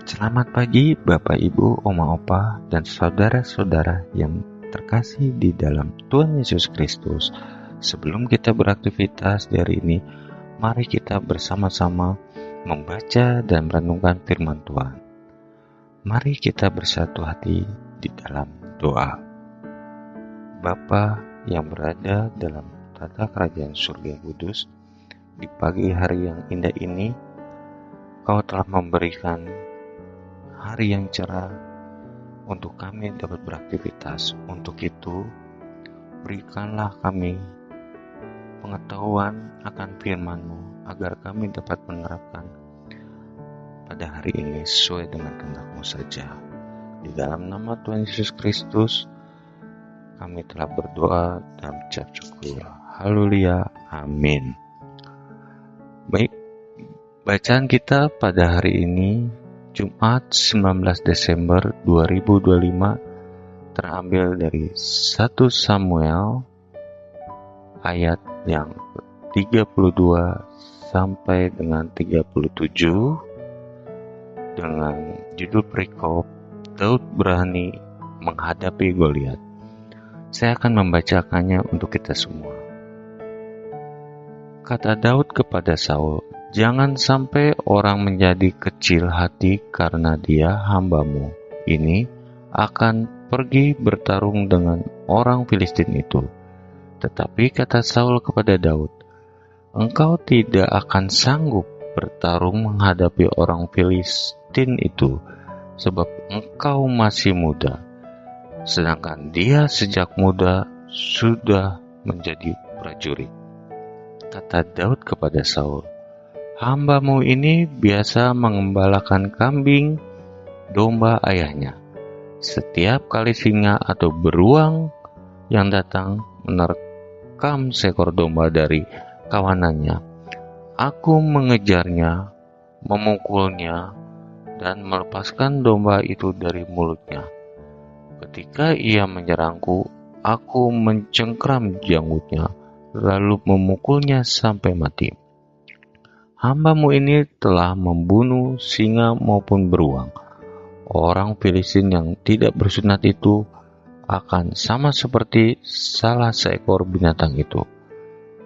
Selamat pagi Bapak Ibu, Oma Opa, dan saudara-saudara yang terkasih di dalam Tuhan Yesus Kristus. Sebelum kita beraktivitas di hari ini, mari kita bersama-sama membaca dan merenungkan firman Tuhan. Mari kita bersatu hati di dalam doa. Bapa yang berada dalam tata kerajaan surga kudus, di pagi hari yang indah ini, Kau telah memberikan hari yang cerah untuk kami dapat beraktivitas. Untuk itu, berikanlah kami pengetahuan akan firman-Mu agar kami dapat menerapkan pada hari ini sesuai dengan kehendak-Mu saja. Di dalam nama Tuhan Yesus Kristus, kami telah berdoa dan ucap syukur. Haleluya, amin. Baik, bacaan kita pada hari ini Jumat 19 Desember 2025 terambil dari 1 Samuel ayat yang 32 sampai dengan 37 dengan judul perikop Daud berani menghadapi Goliat. Saya akan membacakannya untuk kita semua. Kata Daud kepada Saul, "Jangan sampai orang menjadi kecil hati karena dia hamba-Mu ini akan pergi bertarung dengan orang Filistin itu." Tetapi kata Saul kepada Daud, "Engkau tidak akan sanggup bertarung menghadapi orang Filistin itu, sebab engkau masih muda, sedangkan dia sejak muda sudah menjadi prajurit." Kata Daud kepada Saul, "Hamba-Mu ini biasa mengembalakan kambing domba ayahnya. Setiap kali singa atau beruang yang datang menerkam seekor domba dari kawanannya, aku mengejarnya, memukulnya, dan melepaskan domba itu dari mulutnya. Ketika ia menyerangku, aku mencengkram janggutnya, lalu memukulnya sampai mati. Hamba-Mu ini telah membunuh singa maupun beruang. Orang Filistin yang tidak bersunat itu akan sama seperti salah seekor binatang itu,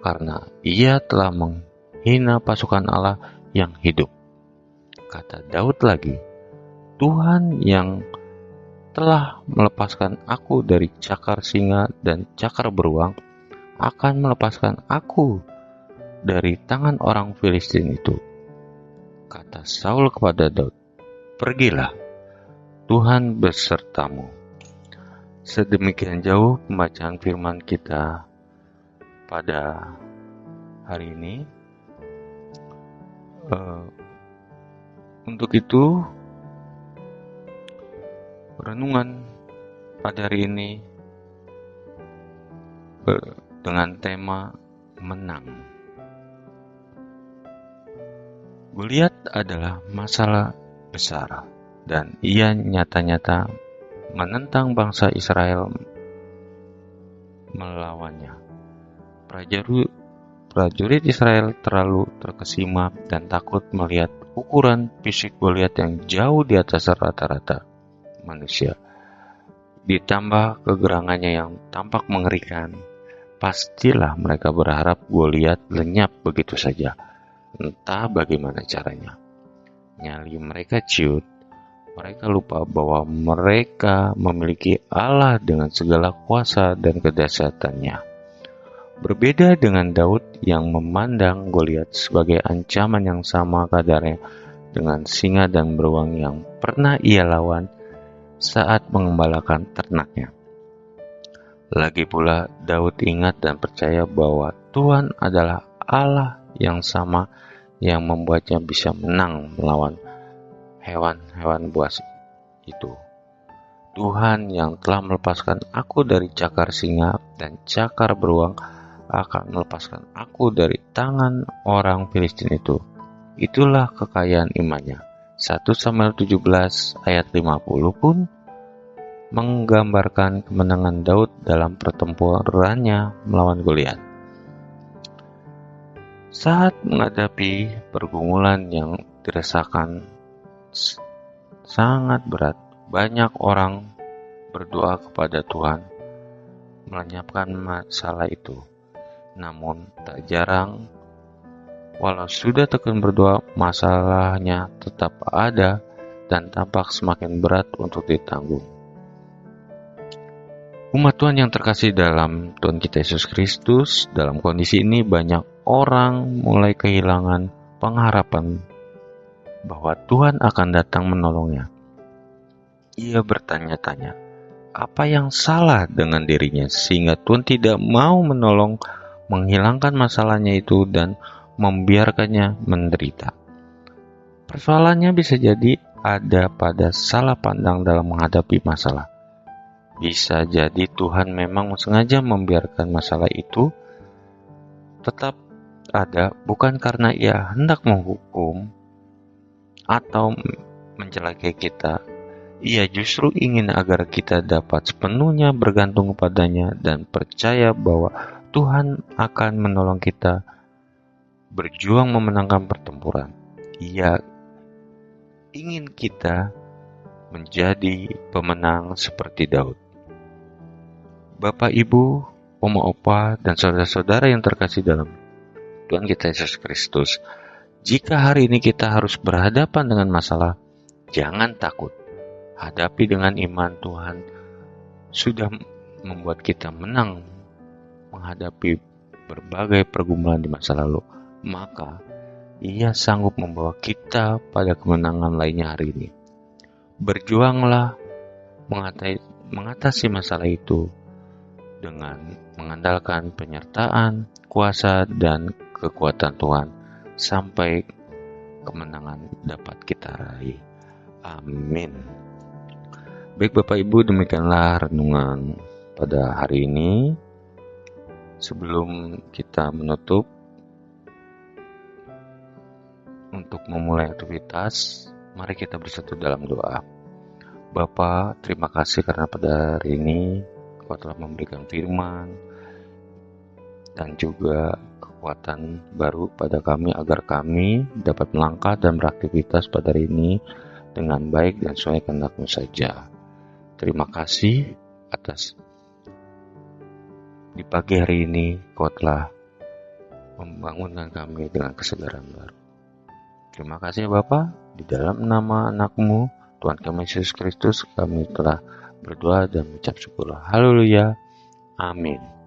karena ia telah menghina pasukan Allah yang hidup." Kata Daud lagi, "Tuhan yang telah melepaskan aku dari cakar singa dan cakar beruang akan melepaskan aku dari tangan orang Filistin itu." Kata Saul kepada Daud, "Pergilah, Tuhan besertamu." Sedemikian jauh pembacaan firman kita pada hari ini. Untuk itu, renungan pada hari ini dengan tema menang. Goliat adalah masalah besar dan ia nyata-nyata menentang bangsa Israel melawannya. Prajurit Israel terlalu terkesima dan takut melihat ukuran fisik Goliat yang jauh di atas rata-rata manusia. Ditambah kegerangannya yang tampak mengerikan, pastilah mereka berharap Goliat lenyap begitu saja. Entah bagaimana caranya. Nyali mereka ciut, mereka lupa bahwa mereka memiliki Allah dengan segala kuasa dan kedahsyatannya. Berbeda dengan Daud yang memandang Goliat sebagai ancaman yang sama kadarnya dengan singa dan beruang yang pernah ia lawan saat mengembalakan ternaknya. Lagi pula, Daud ingat dan percaya bahwa Tuhan adalah Allah yang sama yang membuatnya bisa menang melawan hewan-hewan buas itu. Tuhan yang telah melepaskan aku dari cakar singa dan cakar beruang akan melepaskan aku dari tangan orang Filistin itu. Itulah kekayaan imannya. 1 Samuel 17 ayat 50 pun menggambarkan kemenangan Daud dalam pertempurannya melawan Goliat. Saat menghadapi pergumulan yang dirasakan sangat berat. Banyak orang berdoa kepada Tuhan melenyapkan masalah itu. Namun tak jarang, walau sudah tekun berdoa, masalahnya tetap ada dan tampak semakin berat untuk ditanggung. Umat Tuhan yang terkasih dalam Tuhan kita Yesus Kristus, dalam kondisi ini banyak orang mulai kehilangan pengharapan bahwa Tuhan akan datang menolongnya. Ia bertanya-tanya, apa yang salah dengan dirinya sehingga Tuhan tidak mau menolong, menghilangkan masalahnya itu dan membiarkannya menderita. Persoalannya bisa jadi ada pada salah pandang dalam menghadapi masalah. Bisa jadi Tuhan memang sengaja membiarkan masalah itu tetap ada bukan karena Ia hendak menghukum atau mencelakai kita. Ia justru ingin agar kita dapat sepenuhnya bergantung kepadanya dan percaya bahwa Tuhan akan menolong kita berjuang memenangkan pertempuran. Ia ingin kita menjadi pemenang seperti Daud. Bapak, Ibu, Oma, Opa, dan saudara-saudara yang terkasih dalam Tuhan kita Yesus Kristus, jika hari ini kita harus berhadapan dengan masalah, jangan takut. Hadapi dengan iman. Tuhan sudah membuat kita menang menghadapi berbagai pergumulan di masa lalu. Maka Ia sanggup membawa kita pada kemenangan lainnya hari ini. Berjuanglah mengatasi masalah itu dengan mengandalkan penyertaan, kuasa, dan kekuatan Tuhan sampai kemenangan dapat kita raih. Amin. Baik Bapak Ibu, demikianlah renungan pada hari ini. Sebelum kita menutup, untuk memulai aktivitas, mari kita bersatu dalam doa. Bapa, terima kasih karena pada hari ini Kau telah memberikan firman dan juga kekuatan baru pada kami agar kami dapat melangkah dan beraktivitas pada hari ini dengan baik dan sesuai kehendak-Mu saja. Terima kasih atas di pagi hari ini Kau telah membangunkan kami dengan kesegaran baru. Terima kasih Bapa, di dalam nama anak-Mu Tuhan kami Yesus Kristus kami telah berdoa dan mengucap syukur. Haleluya. Amin.